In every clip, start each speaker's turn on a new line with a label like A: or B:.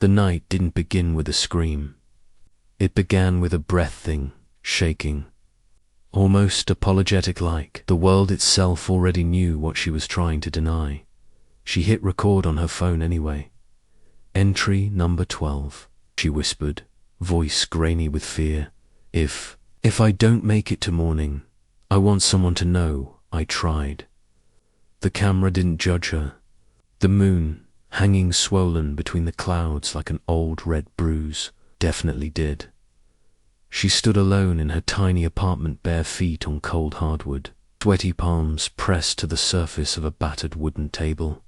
A: The night didn't begin with a scream. It began with a breathing, shaking, almost apologetic-like. The world itself already knew what she was trying to deny. She hit record on her phone anyway. "Entry number 12, she whispered, voice grainy with fear. If I don't make it to morning, I want someone to know I tried." The camera didn't judge her. The moon, hanging swollen between the clouds like an old red bruise, definitely did. She stood alone in her tiny apartment, bare feet on cold hardwood, sweaty palms pressed to the surface of a battered wooden table.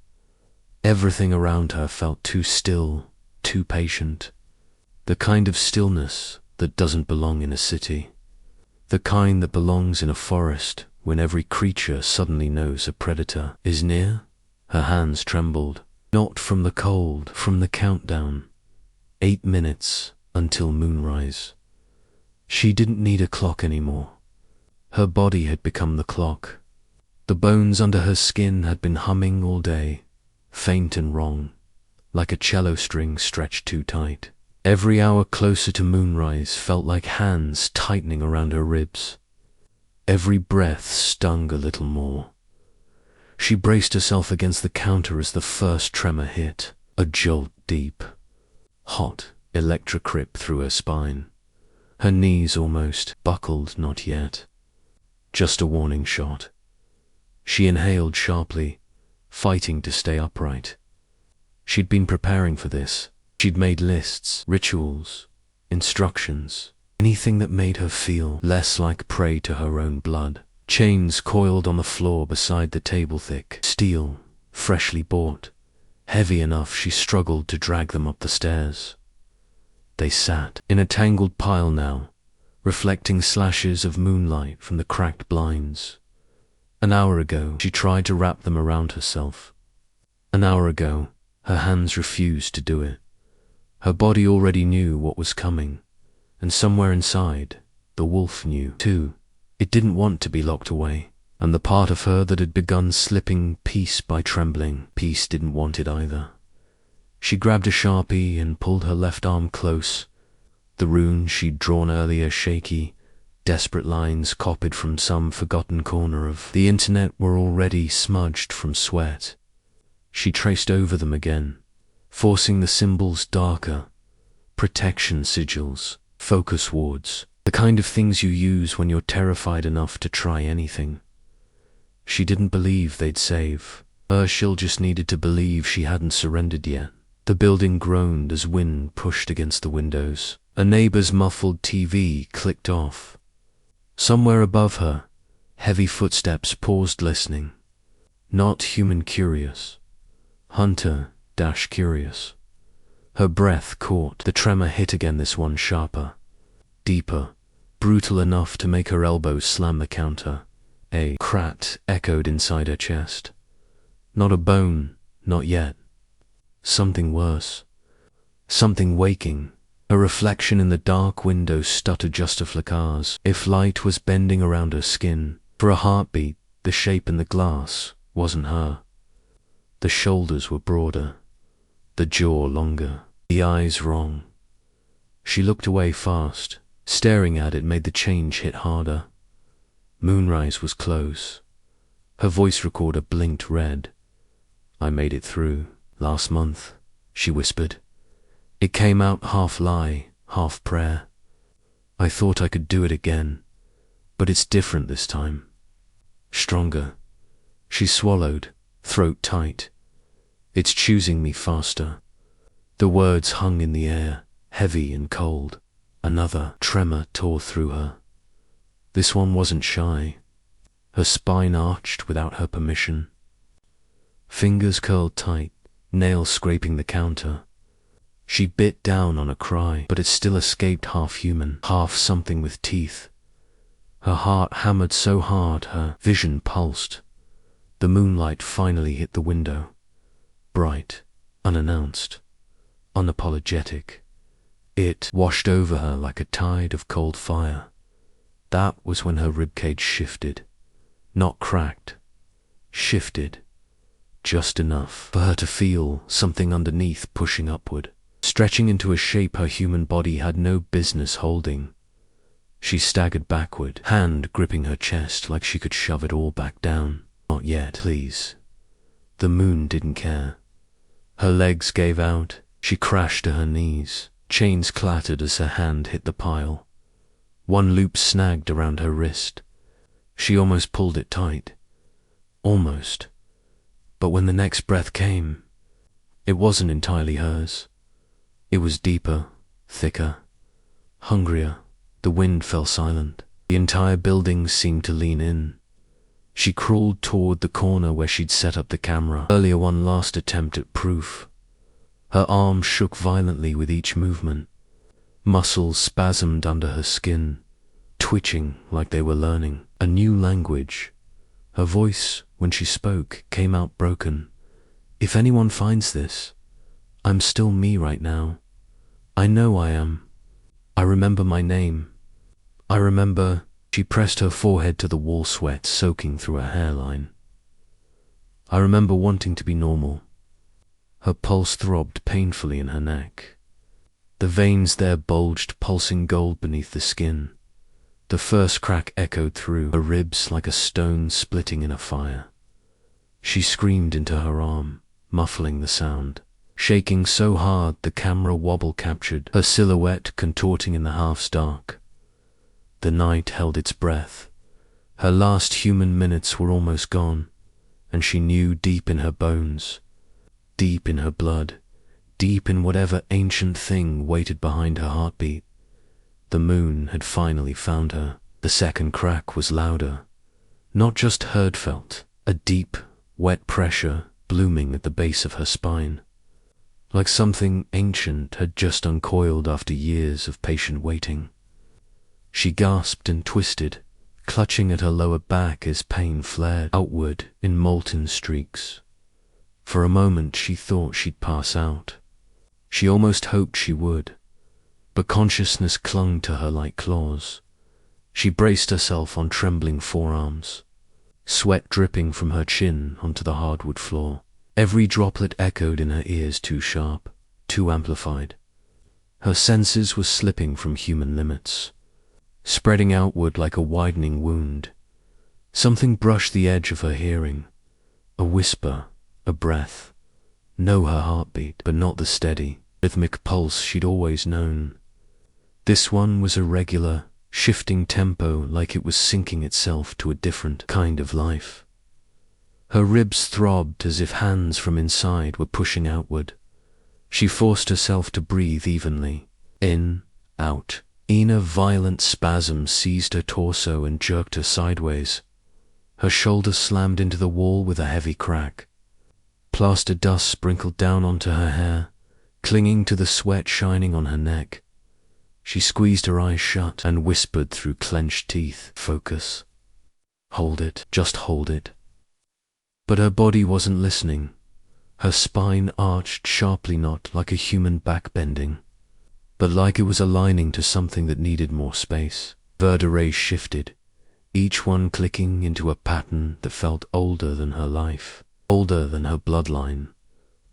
A: Everything around her felt too still, too patient. The kind of stillness that doesn't belong in a city. The kind that belongs in a forest when every creature suddenly knows a predator is near. Her hands trembled, not from the cold, from the countdown. 8 minutes until moonrise. She didn't need a clock anymore. Her body had become the clock. The bones under her skin had been humming all day, faint and wrong, like a cello string stretched too tight. Every hour closer to moonrise felt like hands tightening around her ribs. Every breath stung a little more. She braced herself against the counter as the first tremor hit, a jolt deep. Hot, electric grip through her spine. Her knees almost buckled, not yet. Just a warning shot. She inhaled sharply, fighting to stay upright. She'd been preparing for this. She'd made lists, rituals, instructions, anything that made her feel less like prey to her own blood. Chains coiled on the floor beside the table, thick steel, freshly bought, heavy enough she struggled to drag them up the stairs. They sat in a tangled pile now, reflecting slashes of moonlight from the cracked blinds. An hour ago, she tried to wrap them around herself. An hour ago, her hands refused to do it. Her body already knew what was coming, and somewhere inside, the wolf knew too. It didn't want to be locked away, and the part of her that had begun slipping piece by trembling piece didn't want it either. She grabbed a Sharpie and pulled her left arm close. The runes she'd drawn earlier shaky, desperate lines copied from some forgotten corner of the internet were already smudged from sweat. She traced over them again, forcing the symbols darker. Protection sigils, focus wards, the kind of things you use when you're terrified enough to try anything. She didn't believe they'd save. Urshil just needed to believe she hadn't surrendered yet. The building groaned as wind pushed against the windows. A neighbor's muffled TV clicked off. Somewhere above her, heavy footsteps paused listening. Not human curious. Hunter-curious. Her breath caught. The tremor hit again, this one sharper. Deeper, brutal enough to make her elbows slam the counter. A crat echoed inside her chest. Not a bone, not yet. Something worse. Something waking. Her reflection in the dark window stuttered just a flickers. If light was bending around her skin, for a heartbeat, the shape in the glass wasn't her. The shoulders were broader, the jaw longer, the eyes wrong. She looked away fast. Staring at it made the change hit harder. Moonrise was close. Her voice recorder blinked red. "I made it through last month," she whispered. It came out half lie, half prayer. "I thought I could do it again, but it's different this time. Stronger." She swallowed, throat tight. "It's choosing me faster." The words hung in the air, heavy and cold. Another tremor tore through her. This one wasn't shy. Her spine arched without her permission. Fingers curled tight, nails scraping the counter. She bit down on a cry, but it still escaped half human, half something with teeth. Her heart hammered so hard her vision pulsed. The moonlight finally hit the window. Bright, unannounced, unapologetic. It washed over her like a tide of cold fire. That was when her ribcage shifted. Not cracked. Shifted. Just enough for her to feel something underneath pushing upward. stretching into a shape her human body had no business holding. She staggered backward, hand gripping her chest like she could shove it all back down. Not yet, please. The moon didn't care. Her legs gave out. She crashed to her knees. Chains clattered as her hand hit the pile. One loop snagged around her wrist. She almost pulled it tight. Almost. But when the next breath came, it wasn't entirely hers. It was deeper, thicker, hungrier. The wind fell silent. The entire building seemed to lean in. She crawled toward the corner where she'd set up the camera. Earlier, one last attempt at proof. Her arms shook violently with each movement. Muscles spasmed under her skin, twitching like they were learning a new language. Her voice, when she spoke, came out broken. If anyone finds this, I'm still me right now. I know I am. I remember my name. I remember. She pressed her forehead to the wall, sweat soaking through her hairline. I remember wanting to be normal. Her pulse throbbed painfully in her neck. The veins there bulged, pulsing gold beneath the skin. The first crack echoed through her ribs like a stone splitting in a fire. She screamed into her arm, muffling the sound, shaking so hard the camera wobble captured her silhouette contorting in the half-dark. The night held its breath. Her last human minutes were almost gone, and she knew deep in her bones, deep in her blood, deep in whatever ancient thing waited behind her heartbeat, the moon had finally found her. The second crack was louder, not just heard, felt, a deep, wet pressure blooming at the base of her spine, like something ancient had just uncoiled after years of patient waiting. She gasped and twisted, clutching at her lower back as pain flared outward in molten streaks. For a moment she thought she'd pass out. She almost hoped she would, but consciousness clung to her like claws. She braced herself on trembling forearms, sweat dripping from her chin onto the hardwood floor. Every droplet echoed in her ears, too sharp, too amplified. Her senses were slipping from human limits, spreading outward like a widening wound. Something brushed the edge of her hearing, a whisper, a breath. Know her heartbeat, but not the steady, rhythmic pulse she'd always known. This one was irregular, shifting tempo like it was syncing itself to a different kind of life. Her ribs throbbed as if hands from inside were pushing outward. She forced herself to breathe evenly, in, out. A violent spasm seized her torso and jerked her sideways. Her shoulder slammed into the wall with a heavy crack. Plaster dust sprinkled down onto her hair, clinging to the sweat shining on her neck. She squeezed her eyes shut and whispered through clenched teeth, "Focus. Hold it, just hold it." But her body wasn't listening. Her spine arched sharply, not like a human back bending, but like it was aligning to something that needed more space. Vertebrae shifted, each one clicking into a pattern that felt older than her life, older than her bloodline,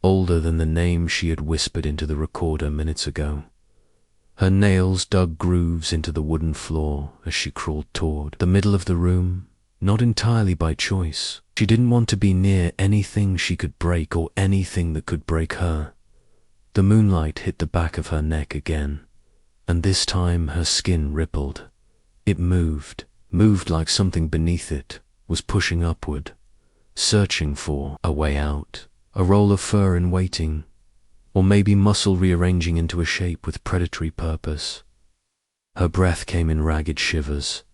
A: older than the name she had whispered into the recorder minutes ago. Her nails dug grooves into the wooden floor as she crawled toward the middle of the room, not entirely by choice. She didn't want to be near anything she could break or anything that could break her. The moonlight hit the back of her neck again, and this time her skin rippled. It moved like something beneath it was pushing upward, searching for a way out, a roll of fur in waiting, or maybe muscle rearranging into a shape with predatory purpose. Her breath came in ragged shivers.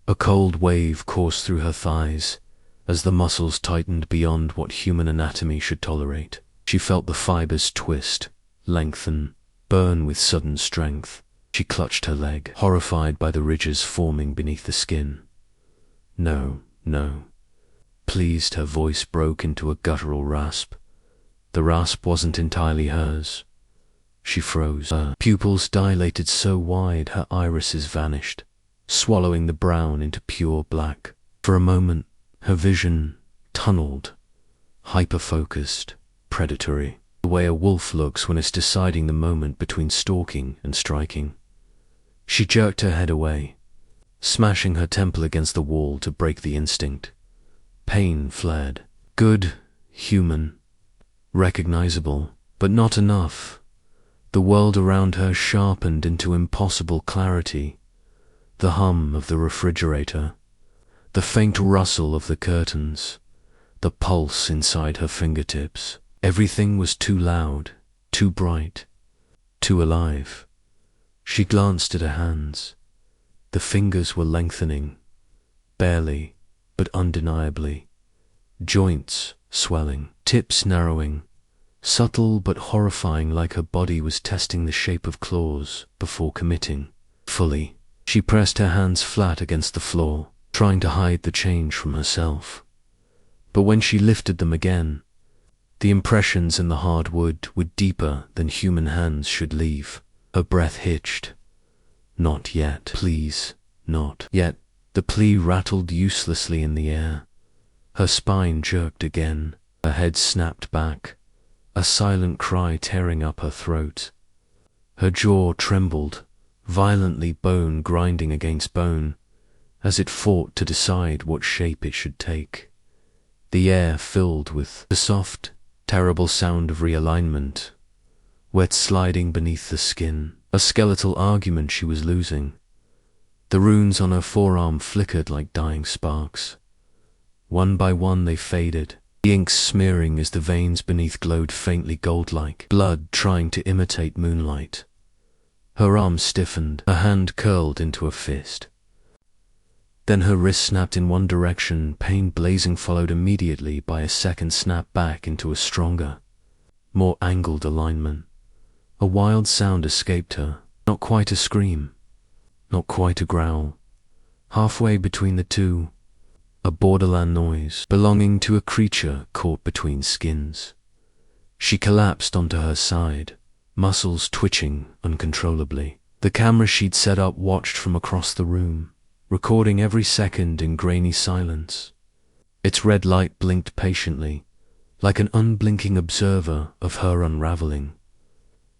A: A cold wave coursed through her thighs as the muscles tightened beyond what human anatomy should tolerate. She felt the fibers twist, lengthen, burn with sudden strength. She clutched her leg, horrified by the ridges forming beneath the skin. No, no. Pleased, her voice broke into a guttural rasp. The rasp wasn't entirely hers. She froze. Her pupils dilated so wide her irises vanished, swallowing the brown into pure black. For a moment, her vision tunneled, hyper-focused, predatory. the way a wolf looks when it's deciding the moment between stalking and striking. She jerked her head away, smashing her temple against the wall to break the instinct. Pain flared. Good, human, recognizable, but not enough. The world around her sharpened into impossible clarity. The hum of the refrigerator, the faint rustle of the curtains, the pulse inside her fingertips. Everything was too loud, too bright, too alive. She glanced at her hands. The fingers were lengthening, barely, but undeniably. Joints swelling, tips narrowing, subtle but horrifying, like her body was testing the shape of claws before committing fully. She pressed her hands flat against the floor, trying to hide the change from herself. But when she lifted them again, the impressions in the hard wood were deeper than human hands should leave. Her breath hitched. Not yet, please, not yet. The plea rattled uselessly in the air. Her spine jerked again. Her head snapped back, a silent cry tearing up her throat. Her jaw trembled, violently, bone grinding against bone, as it fought to decide what shape it should take. The air filled with the soft, terrible sound of realignment, wet sliding beneath the skin, a skeletal argument she was losing. The runes on her forearm flickered like dying sparks. One by one they faded, the ink smearing as the veins beneath glowed faintly gold-like, blood trying to imitate moonlight. Her arm stiffened, her hand curled into a fist. Then her wrist snapped in one direction, pain blazing, followed immediately by a second snap back into a stronger, more angled alignment. A wild sound escaped her, not quite a scream, not quite a growl. Halfway between the two, a borderland noise belonging to a creature caught between skins. She collapsed onto her side, muscles twitching uncontrollably. The camera she'd set up watched from across the room, recording every second in grainy silence. Its red light blinked patiently, like an unblinking observer of her unraveling.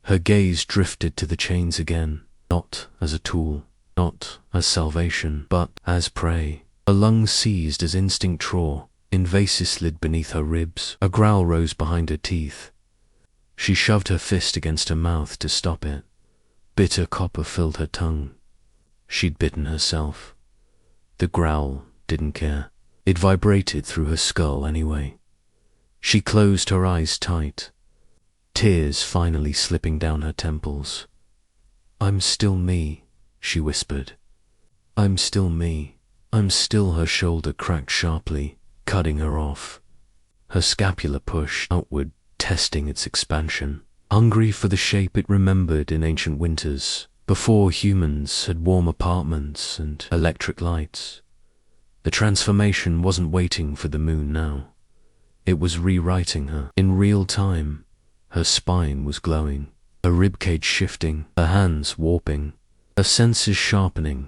A: Her gaze drifted to the chains again, not as a tool, not as salvation, but as prey. Her lungs seized as instinct tore, invasive slid beneath her ribs. A growl rose behind her teeth. She shoved her fist against her mouth to stop it. Bitter copper filled her tongue. She'd bitten herself. The growl didn't care. It vibrated through her skull anyway. She closed her eyes tight, tears finally slipping down her temples. "I'm still me," she whispered. "I'm still me. I'm still." Her shoulder cracked sharply, cutting her off. Her scapula pushed outward, testing its expansion, hungry for the shape it remembered in ancient winters, before humans had warm apartments and electric lights. The transformation wasn't waiting for the moon now. It was rewriting her in real time. Her spine was glowing, her ribcage shifting, her hands warping, her senses sharpening.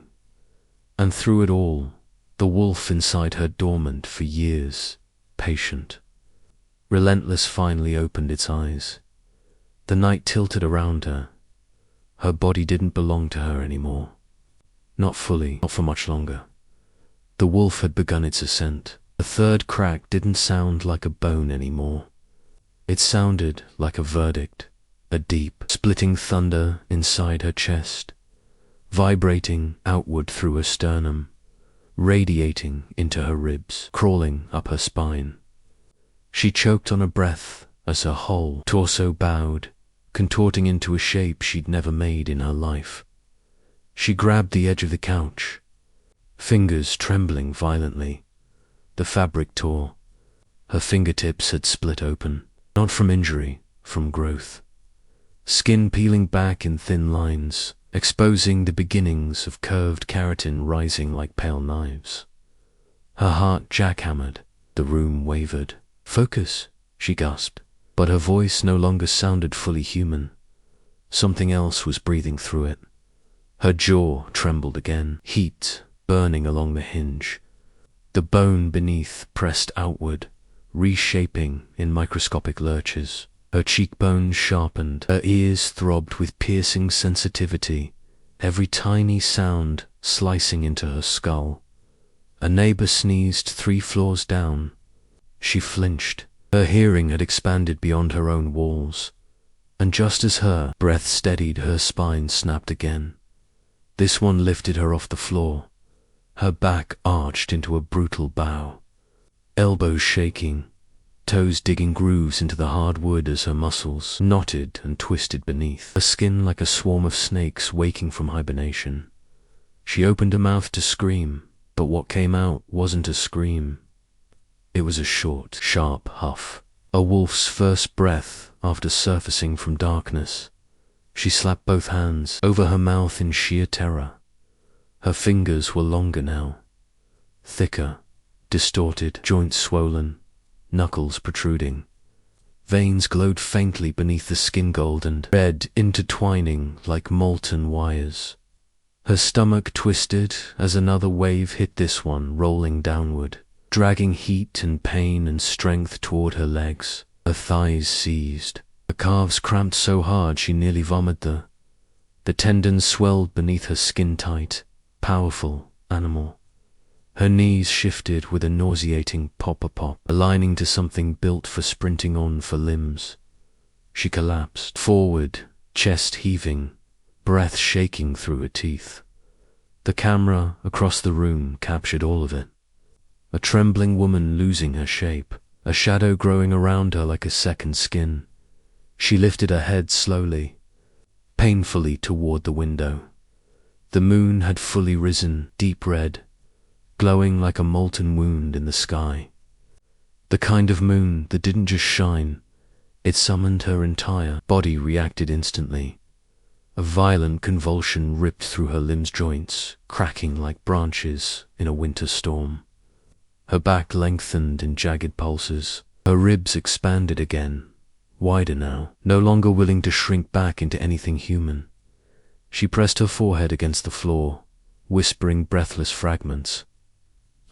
A: And through it all, the wolf inside her, dormant for years, patient, relentless, finally opened its eyes. The night tilted around her. Her body didn't belong to her anymore. Not fully, not for much longer. The wolf had begun its ascent. The third crack didn't sound like a bone anymore. It sounded like a verdict, a deep, splitting thunder inside her chest, vibrating outward through her sternum, radiating into her ribs, crawling up her spine. She choked on her breath as her whole torso bowed, contorting into a shape she'd never made in her life. She grabbed the edge of the couch, fingers trembling violently. The fabric tore. Her fingertips had split open, not from injury, from growth. Skin peeling back in thin lines, exposing the beginnings of curved keratin rising like pale knives. Her heart jackhammered. The room wavered. "Focus," she gasped, but her voice no longer sounded fully human. Something else was breathing through it. Her jaw trembled again, heat burning along the hinge. The bone beneath pressed outward, reshaping in microscopic lurches. Her cheekbones sharpened, her ears throbbed with piercing sensitivity, every tiny sound slicing into her skull. A neighbor sneezed 3 floors down. She flinched. Her hearing had expanded beyond her own walls, and just as her breath steadied, her spine snapped again. This one lifted her off the floor. Her back arched into a brutal bow, elbows shaking, toes digging grooves into the hard wood as her muscles knotted and twisted beneath, her skin like a swarm of snakes waking from hibernation. She opened her mouth to scream, but what came out wasn't a scream. It was a short, sharp huff, a wolf's first breath after surfacing from darkness. She slapped both hands over her mouth in sheer terror. Her fingers were longer now, thicker, distorted, joints swollen, knuckles protruding. Veins glowed faintly beneath the skin, gold and red intertwining like molten wires. Her stomach twisted as another wave hit this one, rolling downward, dragging heat and pain and strength toward her legs. Her thighs seized. Her calves cramped so hard she nearly vomited. The tendons swelled beneath her skin, tight, powerful animal. Her knees shifted with a nauseating pop-a-pop, aligning to something built for sprinting on for limbs. She collapsed, forward, chest heaving, breath shaking through her teeth. The camera across the room captured all of it. A trembling woman losing her shape, a shadow growing around her like a second skin. She lifted her head slowly, painfully toward the window. The moon had fully risen, deep red, glowing like a molten wound in the sky. The kind of moon that didn't just shine, it summoned. Her entire body reacted instantly. A violent convulsion ripped through her limbs, joints cracking like branches in a winter storm. Her back lengthened in jagged pulses. Her ribs expanded again, wider now, no longer willing to shrink back into anything human. She pressed her forehead against the floor, whispering breathless fragments.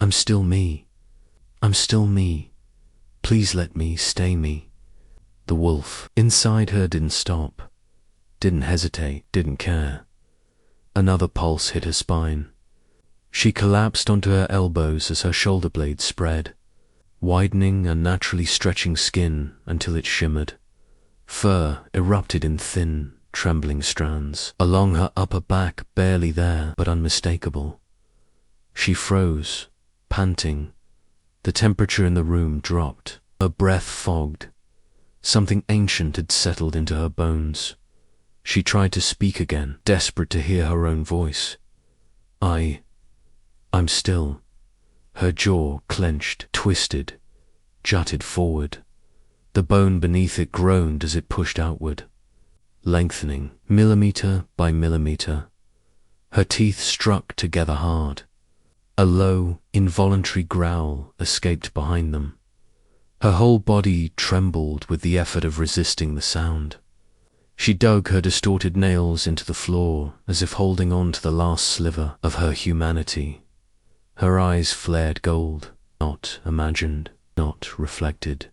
A: "I'm still me. I'm still me. Please let me stay me." The wolf inside her didn't stop, didn't hesitate, didn't care. Another pulse hit her spine. She collapsed onto her elbows as her shoulder blades spread, widening and naturally stretching skin until it shimmered. Fur erupted in thin, trembling strands along her upper back, barely there but unmistakable. She froze, panting. The temperature in the room dropped. Her breath fogged. Something ancient had settled into her bones. She tried to speak again, desperate to hear her own voice. I'm still." Her jaw clenched, twisted, jutted forward. The bone beneath it groaned as it pushed outward, lengthening millimeter by millimeter. Her teeth struck together hard. A low, involuntary growl escaped behind them. Her whole body trembled with the effort of resisting the sound. She dug her distorted nails into the floor as if holding on to the last sliver of her humanity. Her eyes flared gold, not imagined, not reflected.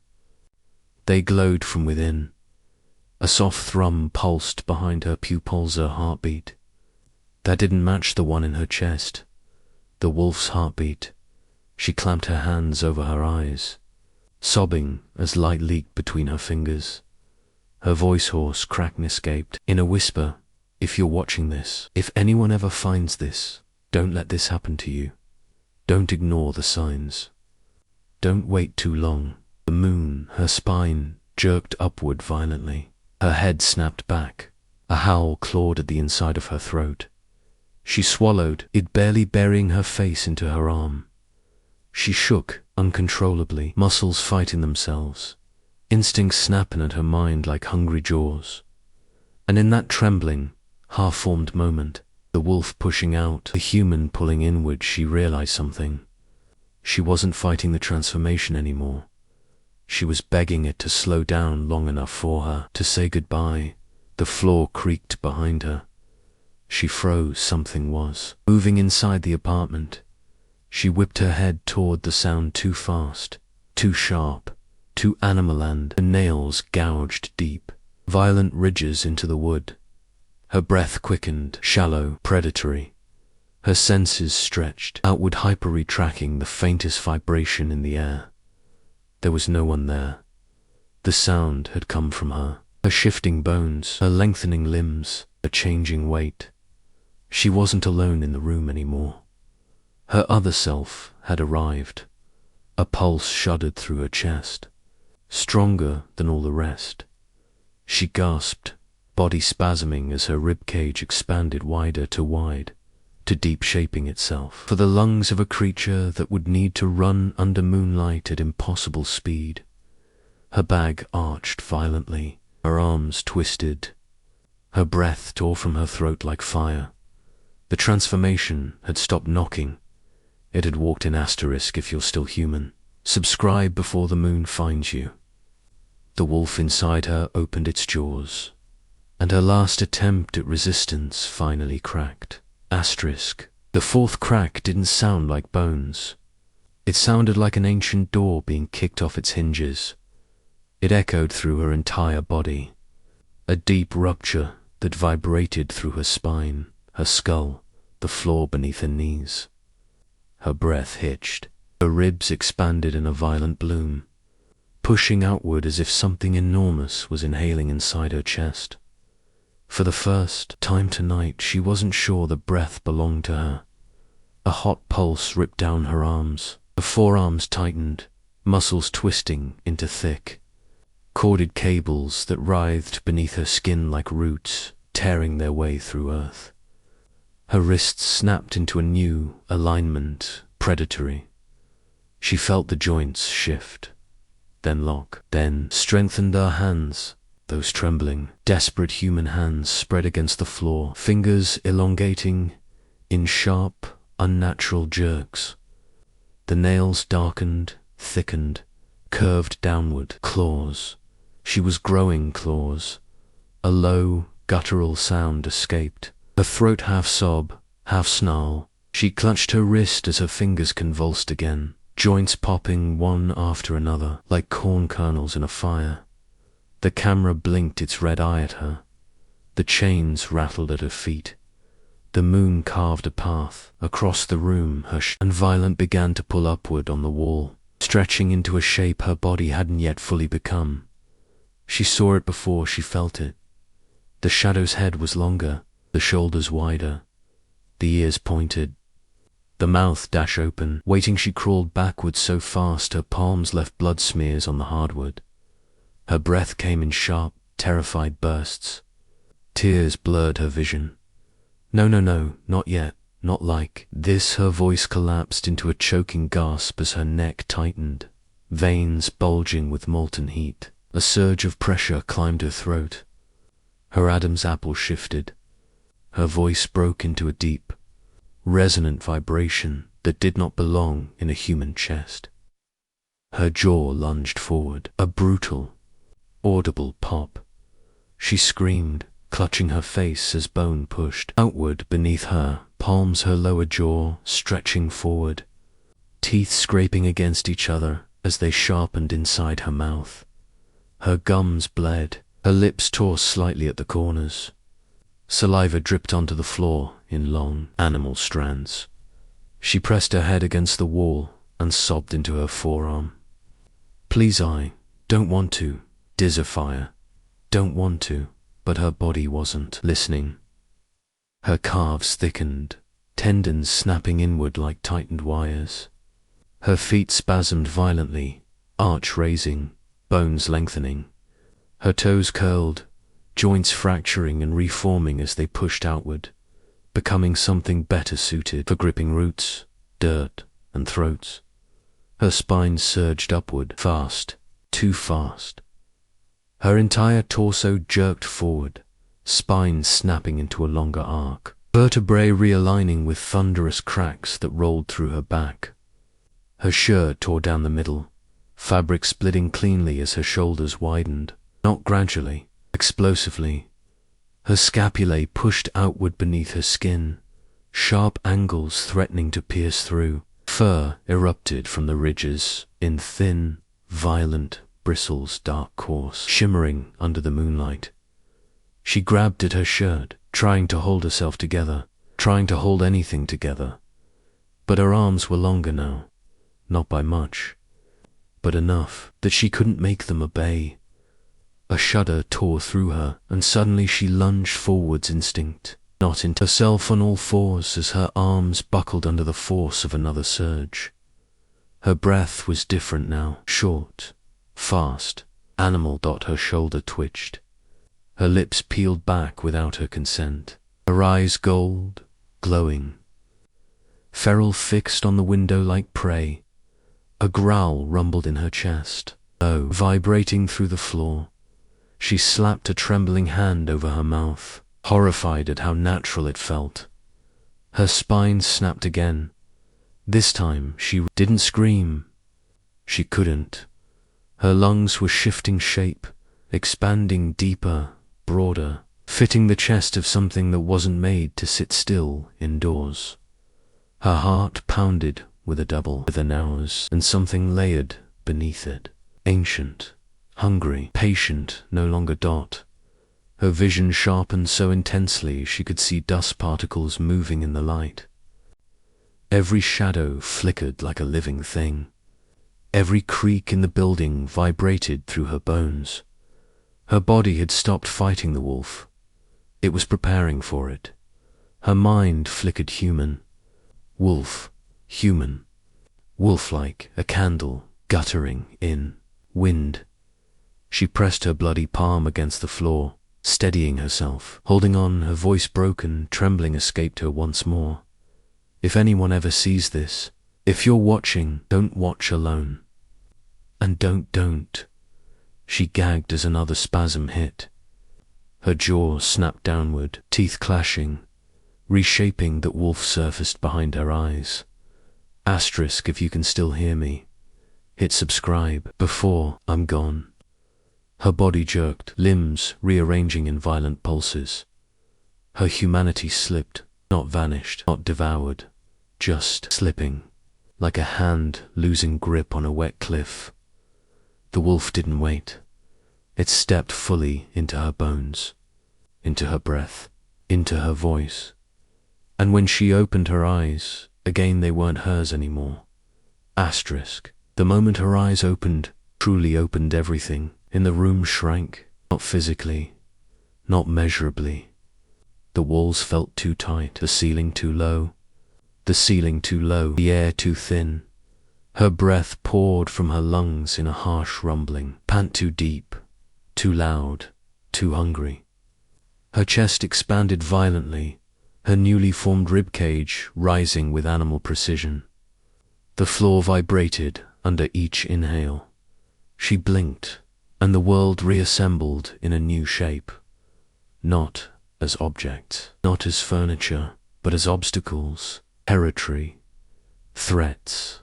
A: They glowed from within. A soft thrum pulsed behind her pupils, her heartbeat. That didn't match the one in her chest. The wolf's heartbeat. She clamped her hands over her eyes, sobbing as light leaked between her fingers. Her voice hoarse, cracked and escaped. In a whisper, "If you're watching this, if anyone ever finds this, don't let this happen to you. Don't ignore the signs. Don't wait too long." The moon, her spine, jerked upward violently. Her head snapped back. A howl clawed at the inside of her throat. She swallowed, it barely burying her face into her arm. She shook uncontrollably, muscles fighting themselves, instincts snapping at her mind like hungry jaws. And in that trembling, half-formed moment, the wolf pushing out, the human pulling inward, she realized something. She wasn't fighting the transformation anymore. She was begging it to slow down long enough for her to say goodbye. The floor creaked behind her. She froze. Something was moving inside the apartment. She whipped her head toward the sound, too fast, too sharp, to Animalland. Her nails gouged deep, violent ridges into the wood. Her breath quickened, shallow, predatory. Her senses stretched, outward hypery tracking the faintest vibration in the air. There was no one there. The sound had come from her. Her shifting bones, her lengthening limbs, a changing weight. She wasn't alone in the room anymore. Her other self had arrived. A pulse shuddered through her chest, stronger than all the rest. She gasped, body spasming as her ribcage expanded wider to wide, to deep shaping itself for the lungs of a creature that would need to run under moonlight at impossible speed. Her bag arched violently, her arms twisted. Her breath tore from her throat like fire. The transformation had stopped knocking. It had walked in asterisk if you're still human. Subscribe before the moon finds you. The wolf inside her opened its jaws, and her last attempt at resistance finally cracked. Asterisk. The fourth crack didn't sound like bones. It sounded like an ancient door being kicked off its hinges. It echoed through her entire body, a deep rupture that vibrated through her spine, her skull, the floor beneath her knees. Her breath hitched. Her ribs expanded in a violent bloom, pushing outward as if something enormous was inhaling inside her chest. For the first time tonight, she wasn't sure the breath belonged to her. A hot pulse ripped down her arms. Her forearms tightened, muscles twisting into thick, corded cables that writhed beneath her skin like roots, tearing their way through earth. Her wrists snapped into a new alignment, predatory. She felt the joints shift, then lock, then strengthened her hands, those trembling, desperate human hands spread against the floor, fingers elongating in sharp, unnatural jerks. The nails darkened, thickened, curved downward, claws. She was growing claws. A low, guttural sound escaped. Her throat half sob, half snarl. She clutched her wrist as her fingers convulsed again, joints popping one after another like corn kernels in a fire. The camera blinked its red eye at her. The chains rattled at her feet. The moon carved a path across the room, and Violent began to pull upward on the wall, stretching into a shape her body hadn't yet fully become. She saw it before she felt it. The shadow's head was longer, the shoulders wider, the ears pointed, the mouth dash open. Waiting, she crawled backward so fast her palms left blood smears on the hardwood. Her breath came in sharp, terrified bursts. Tears blurred her vision. No, not yet, not like this. Her voice collapsed into a choking gasp as her neck tightened, veins bulging with molten heat. A surge of pressure climbed her throat. Her Adam's apple shifted. Her voice broke into a deep, resonant vibration that did not belong in a human chest. Her jaw lunged forward, a brutal, audible pop. She screamed, clutching her face as bone pushed outward beneath her palms, her lower jaw stretching forward, teeth scraping against each other as they sharpened inside her mouth. Her gums bled, her lips tore slightly at the corners. Saliva dripped onto the floor in long, animal strands. She pressed her head against the wall and sobbed into her forearm. Please, I don't want to, Dizifier, don't want to. But her body wasn't listening. Her calves thickened, tendons snapping inward like tightened wires. Her feet spasmed violently, arch raising, bones lengthening. Her toes curled, joints fracturing and reforming as they pushed outward, becoming something better suited for gripping roots, dirt, and throats. Her spine surged upward, fast, too fast. Her entire torso jerked forward, spine snapping into a longer arc, vertebrae realigning with thunderous cracks that rolled through her back. Her shirt tore down the middle, fabric splitting cleanly as her shoulders widened, not gradually, explosively. Her scapulae pushed outward beneath her skin, sharp angles threatening to pierce through. Fur erupted from the ridges in thin, violent, bristles dark coarse, shimmering under the moonlight. She grabbed at her shirt, trying to hold herself together, trying to hold anything together. But her arms were longer now, not by much, but enough that she couldn't make them obey. A shudder tore through her, and suddenly she lunged forwards instinct, not into herself on all fours as her arms buckled under the force of another surge. Her breath was different now, short, fast, animal. Her shoulder twitched. Her lips peeled back without her consent. Her eyes gold, glowing. Feral fixed on the window like prey. A growl rumbled in her chest, low, vibrating through the floor. She slapped a trembling hand over her mouth, horrified at how natural it felt. Her spine snapped again. This time she didn't scream. She couldn't. Her lungs were shifting shape, expanding deeper, broader, fitting the chest of something that wasn't made to sit still indoors. Her heart pounded with a double rhythm hours, and something layered beneath it, ancient, hungry, patient, no longer. Her vision sharpened so intensely she could see dust particles moving in the light. Every shadow flickered like a living thing. Every creak in the building vibrated through her bones. Her body had stopped fighting the wolf. It was preparing for it. Her mind flickered human. Wolf, human. Wolf-like, a candle, guttering in wind. She pressed her bloody palm against the floor, steadying herself, holding on, her voice broken, trembling escaped her once more. If anyone ever sees this, if you're watching, don't watch alone. And don't. She gagged as another spasm hit. Her jaw snapped downward, teeth clashing, reshaping. That wolf surfaced behind her eyes. Asterisk if you can still hear me. Hit subscribe before I'm gone. Her body jerked, limbs rearranging in violent pulses. Her humanity slipped, not vanished, not devoured, just slipping, like a hand losing grip on a wet cliff. The wolf didn't wait. It stepped fully into her bones, into her breath, into her voice. And when she opened her eyes, again they weren't hers anymore. Asterisk. The moment her eyes opened, truly opened, everything in the room shrank, not physically, not measurably. The walls felt too tight, the ceiling too low, the air too thin. Her breath poured from her lungs in a harsh rumbling, pant too deep, too loud, too hungry. Her chest expanded violently, her newly formed ribcage rising with animal precision. The floor vibrated under each inhale. She blinked, and the world reassembled in a new shape. Not as objects, not as furniture, but as obstacles, territory, threats.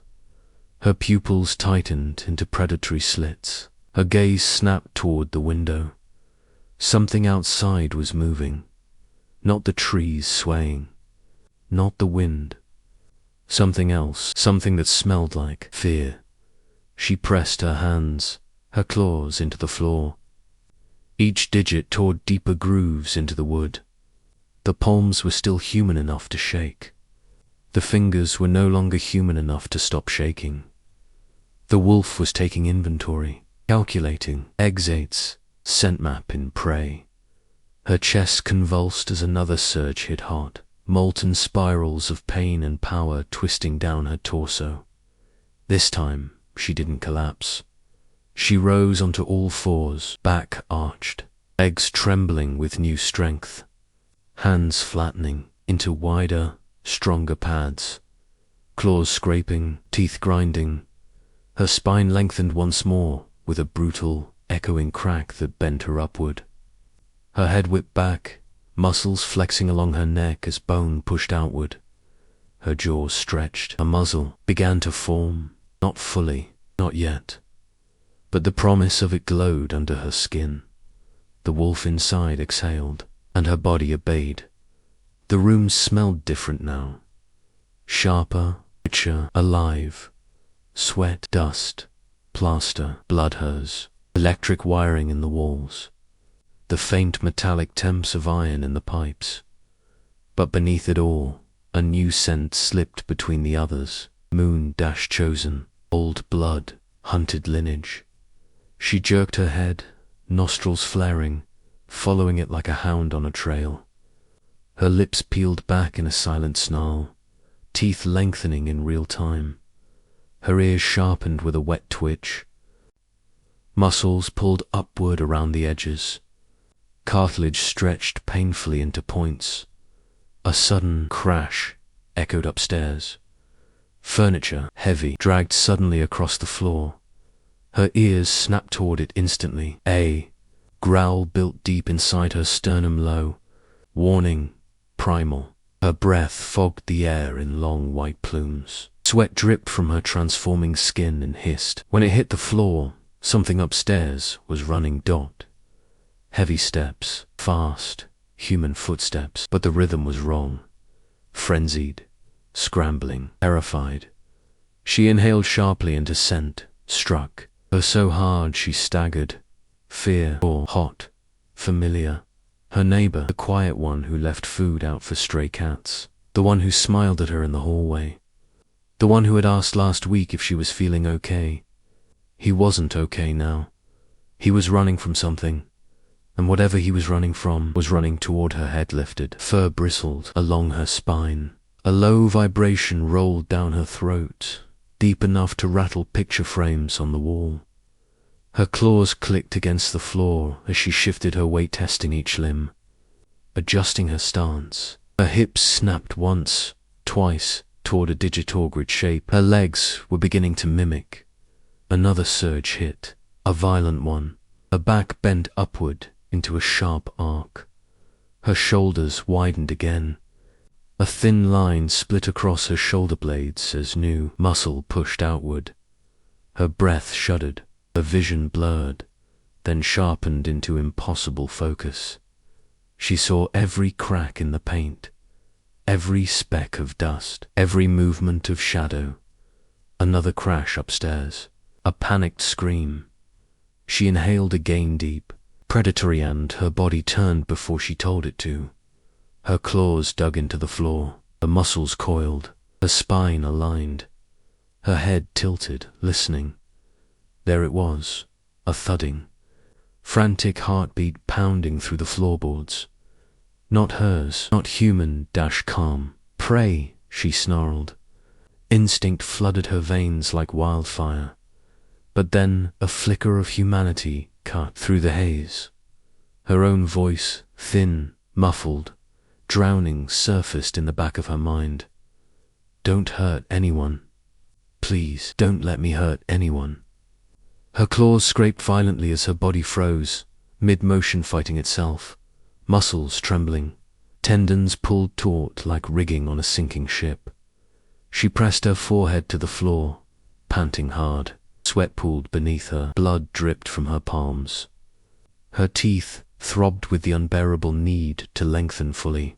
A: Her pupils tightened into predatory slits. Her gaze snapped toward the window. Something outside was moving. Not the trees swaying. Not the wind. Something else, something that smelled like fear. She pressed her hands, her claws into the floor. Each digit tore deeper grooves into the wood. The palms were still human enough to shake. The fingers were no longer human enough to stop shaking. The wolf was taking inventory, calculating, exates, scent map in prey. Her chest convulsed as another surge hit hot, molten spirals of pain and power twisting down her torso. This time, she didn't collapse. She rose onto all fours, back arched, legs trembling with new strength, hands flattening into wider, stronger pads, claws scraping, teeth grinding. Her spine lengthened once more with a brutal, echoing crack that bent her upward. Her head whipped back, muscles flexing along her neck as bone pushed outward. Her jaws stretched, a muzzle began to form, not fully, not yet. But the promise of it glowed under her skin. The wolf inside exhaled, and her body obeyed. The room smelled different now. Sharper, richer, alive. Sweat, dust, plaster, blood hers, electric wiring in the walls, the faint metallic temps of iron in the pipes. But beneath it all, a new scent slipped between the others. Moon-chosen, old blood, hunted lineage. She jerked her head, nostrils flaring, following it like a hound on a trail. Her lips peeled back in a silent snarl, teeth lengthening in real time. Her ears sharpened with a wet twitch. Muscles pulled upward around the edges. Cartilage stretched painfully into points. A sudden crash echoed upstairs. Furniture, heavy, dragged suddenly across the floor. Her ears snapped toward it instantly. A growl built deep inside her sternum, low, warning, primal. Her breath fogged the air in long white plumes. Sweat dripped from her transforming skin and hissed. When it hit the floor, something upstairs was running. Heavy steps, fast, human footsteps, but the rhythm was wrong. Frenzied, scrambling, terrified. She inhaled sharply and a scent struck her so hard she staggered. Fear, or hot, familiar. Her neighbor, the quiet one who left food out for stray cats. The one who smiled at her in the hallway. The one who had asked last week if she was feeling okay. He wasn't okay now. He was running from something. And whatever he was running from was running toward her. Head lifted. Fur bristled along her spine. A low vibration rolled down her throat, deep enough to rattle picture frames on the wall. Her claws clicked against the floor as she shifted her weight, testing each limb, adjusting her stance. Her hips snapped once, twice, toward a digitogrid shape. Her legs were beginning to mimic. Another surge hit, a violent one. Her back bent upward into a sharp arc. Her shoulders widened again. A thin line split across her shoulder blades as new muscle pushed outward. Her breath shuddered, her vision blurred, then sharpened into impossible focus. She saw every crack in the paint, every speck of dust, every movement of shadow. Another crash upstairs, a panicked scream. She inhaled again deep, predatory, and her body turned before she told it to. Her claws dug into the floor, her muscles coiled, her spine aligned, her head tilted, listening. There it was, a thudding, frantic heartbeat pounding through the floorboards. Not hers, not human-calm. Prey, she snarled. Instinct flooded her veins like wildfire. But then a flicker of humanity cut through the haze. Her own voice, thin, muffled, drowning, surfaced in the back of her mind. Don't hurt anyone. Please, don't let me hurt anyone. Her claws scraped violently as her body froze, mid-motion fighting itself, muscles trembling, tendons pulled taut like rigging on a sinking ship. She pressed her forehead to the floor, panting hard. Sweat pooled beneath her, blood dripped from her palms. Her teeth throbbed with the unbearable need to lengthen fully.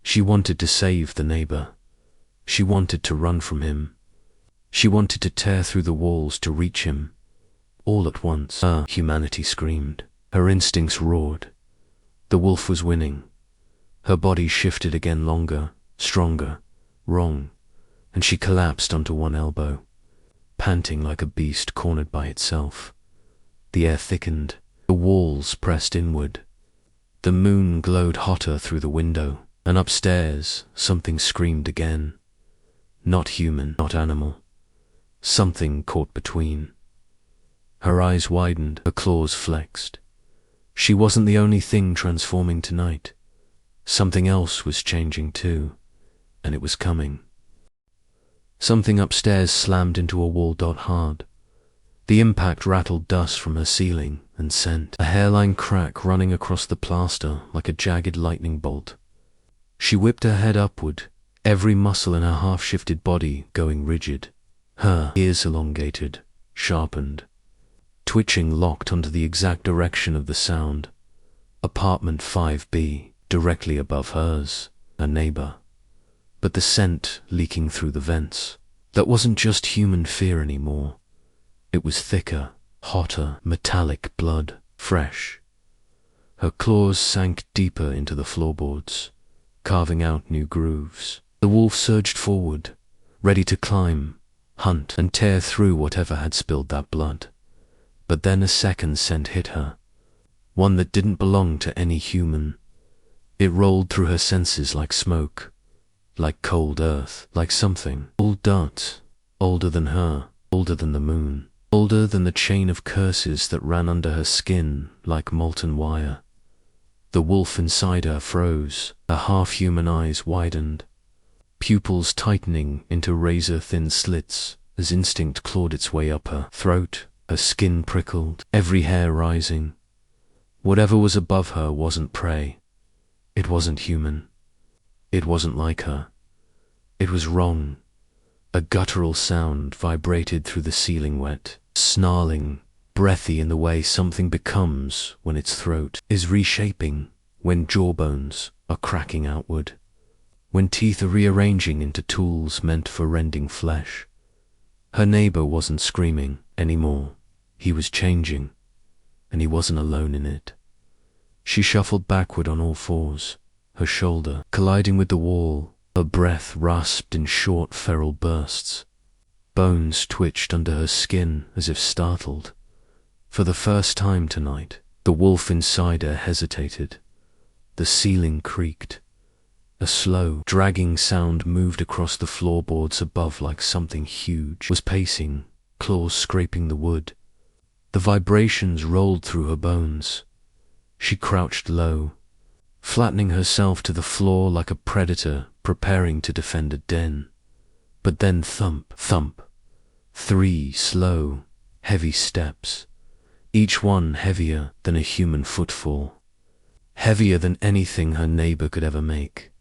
A: She wanted to save the neighbor. She wanted to run from him. She wanted to tear through the walls to reach him. All at once, her humanity screamed. Her instincts roared. The wolf was winning. Her body shifted again, longer, stronger, wrong, and she collapsed onto one elbow, panting like a beast cornered by itself. The air thickened. The walls pressed inward. The moon glowed hotter through the window, and upstairs something screamed again. Not human, not animal. Something caught between. Her eyes widened, her claws flexed. She wasn't the only thing transforming tonight. Something else was changing too, and it was coming. Something upstairs slammed into a wall hard. The impact rattled dust from her ceiling and sent a hairline crack running across the plaster like a jagged lightning bolt. She whipped her head upward, every muscle in her half-shifted body going rigid. Her ears elongated, sharpened, twitching, locked onto the exact direction of the sound. Apartment 5B, directly above hers, a neighbor. But the scent leaking through the vents. That wasn't just human fear anymore. It was thicker, hotter, metallic blood, fresh. Her claws sank deeper into the floorboards, carving out new grooves. The wolf surged forward, ready to climb, hunt, and tear through whatever had spilled that blood. But then a second scent hit her, one that didn't belong to any human. It rolled through her senses like smoke, like cold earth, like something old dirt, older than her, older than the moon, older than the chain of curses that ran under her skin like molten wire. The wolf inside her froze, her half-human eyes widened, pupils tightening into razor-thin slits as instinct clawed its way up her throat. Her skin prickled, every hair rising. Whatever was above her wasn't prey. It wasn't human. It wasn't like her. It was wrong. A guttural sound vibrated through the ceiling wet, snarling, breathy in the way something becomes when its throat is reshaping, when jawbones are cracking outward, when teeth are rearranging into tools meant for rending flesh. Her neighbor wasn't screaming anymore. He was changing, and he wasn't alone in it. She shuffled backward on all fours, her shoulder colliding with the wall, her breath rasped in short feral bursts. Bones twitched under her skin as if startled. For the first time tonight, the wolf inside her hesitated. The ceiling creaked. A slow, dragging sound moved across the floorboards above like something huge was pacing, claws scraping the wood. The vibrations rolled through her bones. She crouched low, flattening herself to the floor like a predator preparing to defend a den. But then thump, thump. 3 slow, heavy steps, each one heavier than a human footfall, heavier than anything her neighbor could ever make.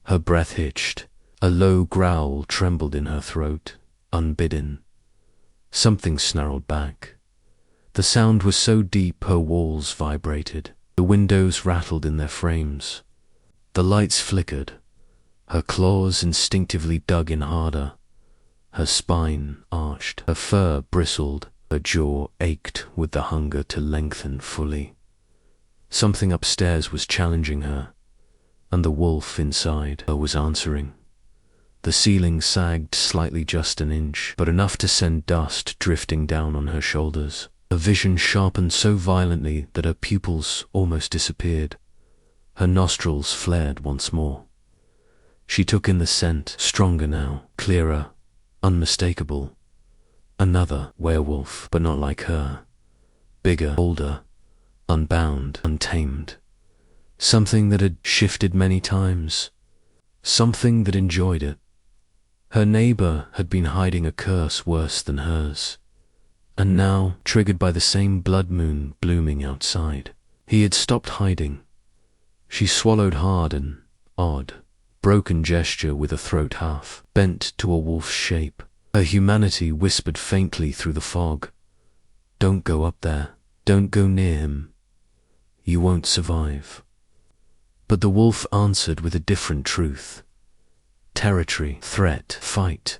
A: Her breath hitched. A low growl trembled in her throat, unbidden. Something snarled back. The sound was so deep her walls vibrated. The windows rattled in their frames. The lights flickered. Her claws instinctively dug in harder. Her spine arched. Her fur bristled. Her jaw ached with the hunger to lengthen fully. Something upstairs was challenging her, and the wolf inside her was answering. The ceiling sagged slightly, just an inch, but enough to send dust drifting down on her shoulders. Her vision sharpened so violently that her pupils almost disappeared. Her nostrils flared once more. She took in the scent, stronger now, clearer, unmistakable. Another werewolf, but not like her. Bigger, older, unbound, untamed. Something that had shifted many times. Something that enjoyed it. Her neighbor had been hiding a curse worse than hers, and now, triggered by the same blood moon blooming outside, he had stopped hiding. She swallowed hard, an odd, broken gesture with a throat half bent to a wolf's shape. Her humanity whispered faintly through the fog. "Don't go up there. Don't go near him. You won't survive." But the wolf answered with a different truth. Territory, threat, fight.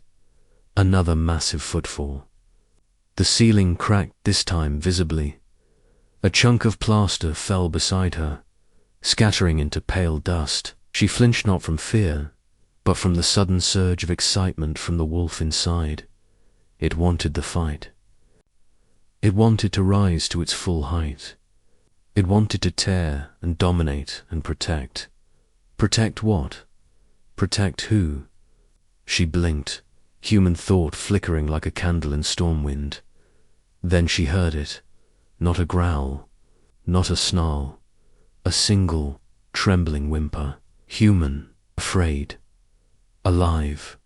A: Another massive footfall. The ceiling cracked, this time visibly. A chunk of plaster fell beside her, scattering into pale dust. She flinched not from fear, but from the sudden surge of excitement from the wolf inside. It wanted the fight. It wanted to rise to its full height. It wanted to tear and dominate and protect. Protect what? Protect who? She blinked, human thought flickering like a candle in storm wind. Then she heard it. Not a growl, not a snarl. A single, trembling whimper. Human, afraid, alive.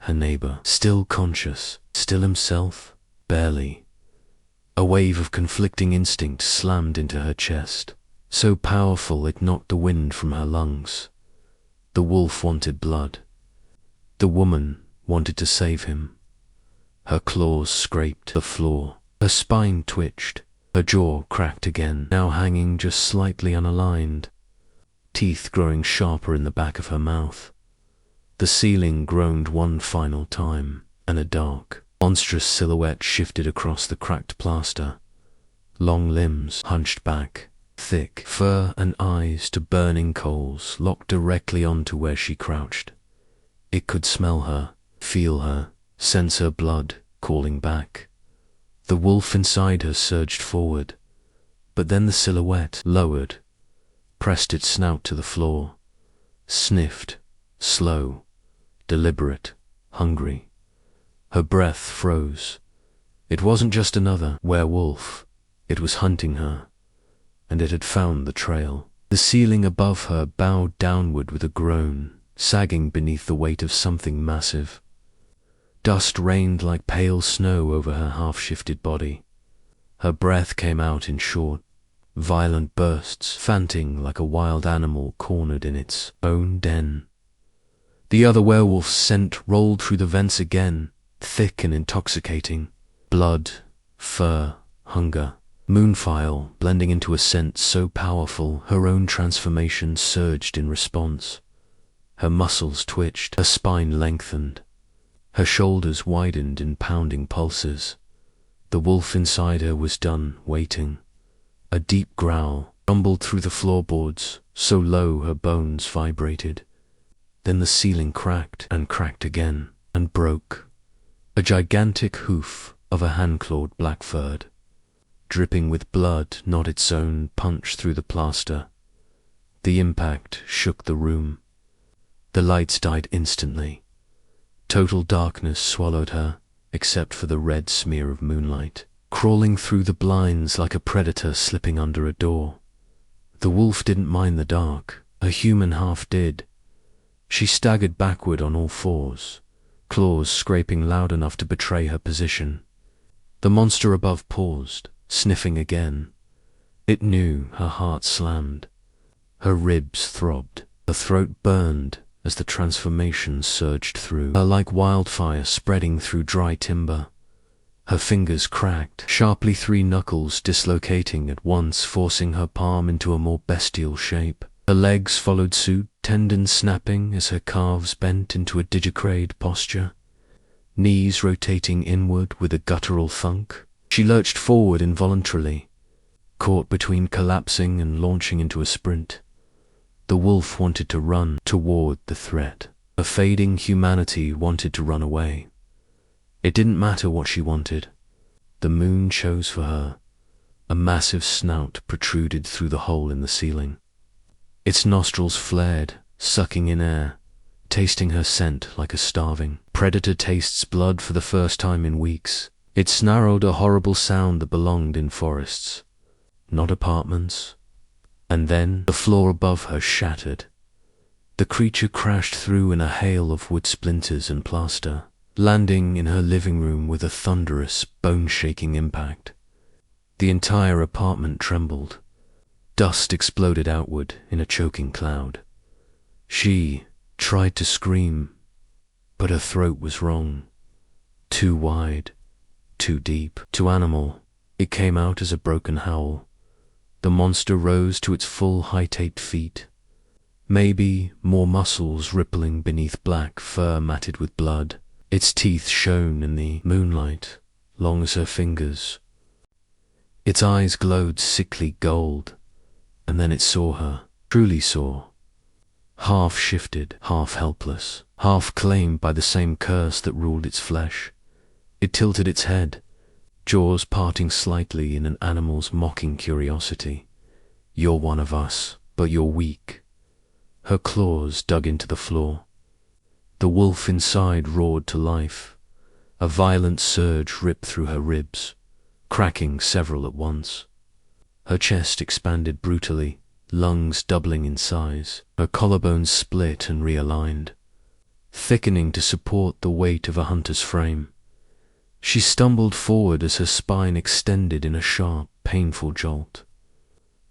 A: Her neighbor, still conscious, still himself, barely. A wave of conflicting instinct slammed into her chest, so powerful it knocked the wind from her lungs. The wolf wanted blood. The woman wanted to save him. Her claws scraped the floor. Her spine twitched. Her jaw cracked again, now hanging just slightly unaligned. Teeth growing sharper in the back of her mouth. The ceiling groaned one final time, and a dark, Monstrous silhouette shifted across the cracked plaster. Long limbs hunched back, thick fur and eyes to burning coals locked directly onto where she crouched. It could smell her, feel her, sense her blood calling back. The wolf inside her surged forward, but then the silhouette lowered, pressed its snout to the floor, sniffed, slow, deliberate, hungry. Her breath froze. It wasn't just another werewolf. It was hunting her, and it had found the trail. The ceiling above her bowed downward with a groan, sagging beneath the weight of something massive. Dust rained like pale snow over her half-shifted body. Her breath came out in short, violent bursts, panting like a wild animal cornered in its own den. The other werewolf's scent rolled through the vents again, thick and intoxicating. Blood, fur, hunger. Moonfile blending into a scent so powerful her own transformation surged in response. Her muscles twitched, her spine lengthened. Her shoulders widened in pounding pulses. The wolf inside her was done waiting. A deep growl rumbled through the floorboards, so low her bones vibrated. Then the ceiling cracked and cracked again, and broke. A gigantic hoof of a hand-clawed blackfurd, dripping with blood not its own, punched through the plaster. The impact shook the room. The lights died instantly. Total darkness swallowed her, except for the red smear of moonlight, crawling through the blinds like a predator slipping under a door. The wolf didn't mind the dark. A human half did. She staggered backward on all fours, claws scraping loud enough to betray her position. The monster above paused, sniffing again. It knew. Her heart slammed. Her ribs throbbed. Her throat burned as the transformation surged through her like wildfire spreading through dry timber. Her fingers cracked, sharply, 3 knuckles dislocating at once, forcing her palm into a more bestial shape. Her legs followed suit, tendons snapping as her calves bent into a digicrade posture, knees rotating inward with a guttural thunk. She lurched forward involuntarily, caught between collapsing and launching into a sprint. The wolf wanted to run toward the threat. Her fading humanity wanted to run away. It didn't matter what she wanted. The moon chose for her. A massive snout protruded through the hole in the ceiling. Its nostrils flared, sucking in air, tasting her scent like a starving predator tastes blood for the first time in weeks. It snarled a horrible sound that belonged in forests, not apartments. And then the floor above her shattered. The creature crashed through in a hail of wood splinters and plaster, landing in her living room with a thunderous, bone-shaking impact. The entire apartment trembled. Dust exploded outward in a choking cloud. She tried to scream, but her throat was wrong. Too wide, too deep, too animal. It came out as a broken howl. The monster rose to its full height, 8 feet. Maybe more muscles rippling beneath black fur matted with blood. Its teeth shone in the moonlight, long as her fingers. Its eyes glowed sickly gold, and then it saw her, truly saw. Half shifted, half helpless, half claimed by the same curse that ruled its flesh. It tilted its head, jaws parting slightly in an animal's mocking curiosity. You're one of us, but you're weak. Her claws dug into the floor. The wolf inside roared to life. A violent surge ripped through her ribs, cracking several at once. Her chest expanded brutally, lungs doubling in size. Her collarbones split and realigned, thickening to support the weight of a hunter's frame. She stumbled forward as her spine extended in a sharp, painful jolt.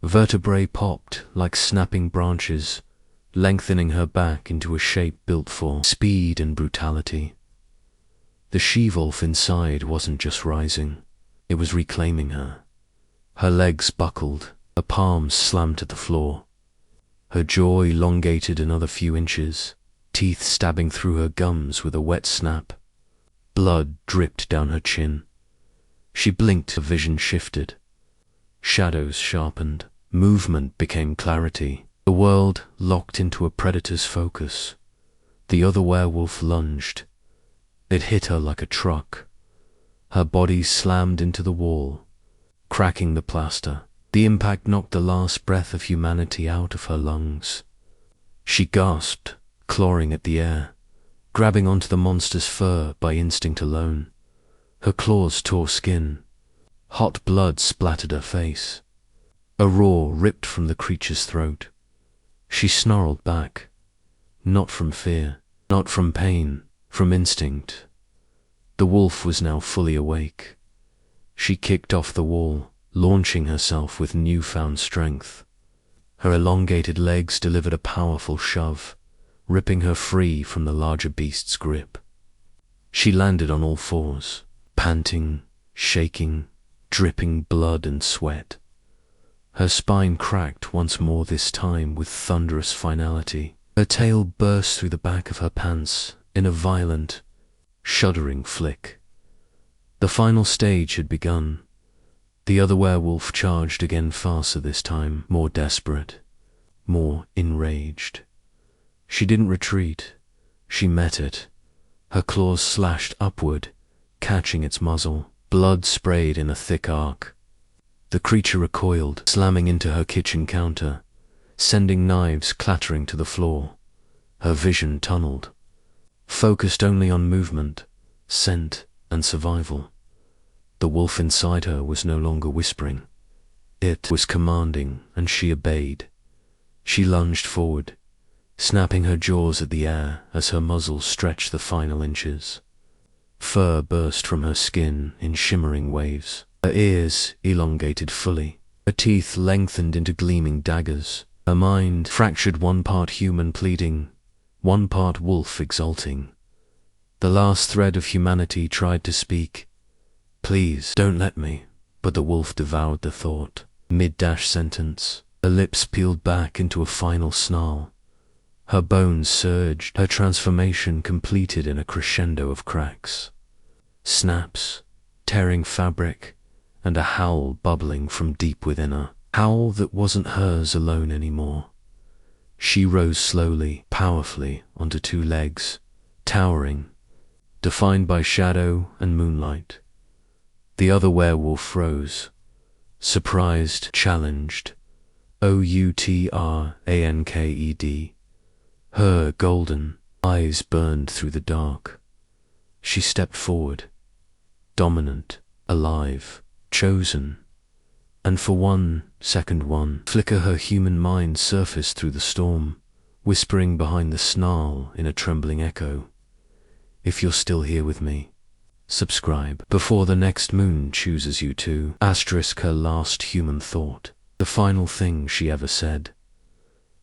A: Vertebrae popped like snapping branches, lengthening her back into a shape built for speed and brutality. The she-wolf inside wasn't just rising, it was reclaiming her. Her legs buckled, her palms slammed to the floor. Her jaw elongated another few inches, teeth stabbing through her gums with a wet snap. Blood dripped down her chin. She blinked, her vision shifted. Shadows sharpened. Movement became clarity. The world locked into a predator's focus. The other werewolf lunged. It hit her like a truck. Her body slammed into the wall, cracking the plaster. The impact knocked the last breath of humanity out of her lungs. She gasped, clawing at the air, grabbing onto the monster's fur by instinct alone. Her claws tore skin. Hot blood splattered her face. A roar ripped from the creature's throat. She snarled back, not from fear, not from pain, from instinct. The wolf was now fully awake. She kicked off the wall, launching herself with newfound strength. Her elongated legs delivered a powerful shove, ripping her free from the larger beast's grip. She landed on all fours, panting, shaking, dripping blood and sweat. Her spine cracked once more, this time with thunderous finality. Her tail burst through the back of her pants in a violent, shuddering flick. The final stage had begun. The other werewolf charged again, faster this time, more desperate, more enraged. She didn't retreat. She met it. Her claws slashed upward, catching its muzzle. Blood sprayed in a thick arc. The creature recoiled, slamming into her kitchen counter, sending knives clattering to the floor. Her vision tunneled, focused only on movement, scent, and survival. The wolf inside her was no longer whispering. It was commanding, and she obeyed. She lunged forward, snapping her jaws at the air as her muzzle stretched the final inches. Fur burst from her skin in shimmering waves. Her ears elongated fully. Her teeth lengthened into gleaming daggers. Her mind fractured, one part human pleading, one part wolf exulting. The last thread of humanity tried to speak. Please, don't let me. But the wolf devoured the thought. Mid-dash sentence. Her lips peeled back into a final snarl. Her bones surged, her transformation completed in a crescendo of cracks. Snaps, tearing fabric, and a howl bubbling from deep within her. Howl that wasn't hers alone anymore. She rose slowly, powerfully, onto two legs, towering, defined by shadow and moonlight. The other werewolf rose, surprised, challenged, outranked. Her golden eyes burned through the dark. She stepped forward, dominant, alive, chosen, and for 1 second, one flicker, her human mind surfaced through the storm, whispering behind the snarl in a trembling echo, "If you're still here with me, subscribe before the next moon chooses you to." Asterisk, her last human thought, the final thing she ever said.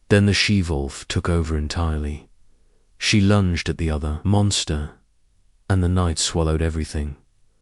A: Then the she-wolf took over entirely. She lunged at the other monster, and the night swallowed everything.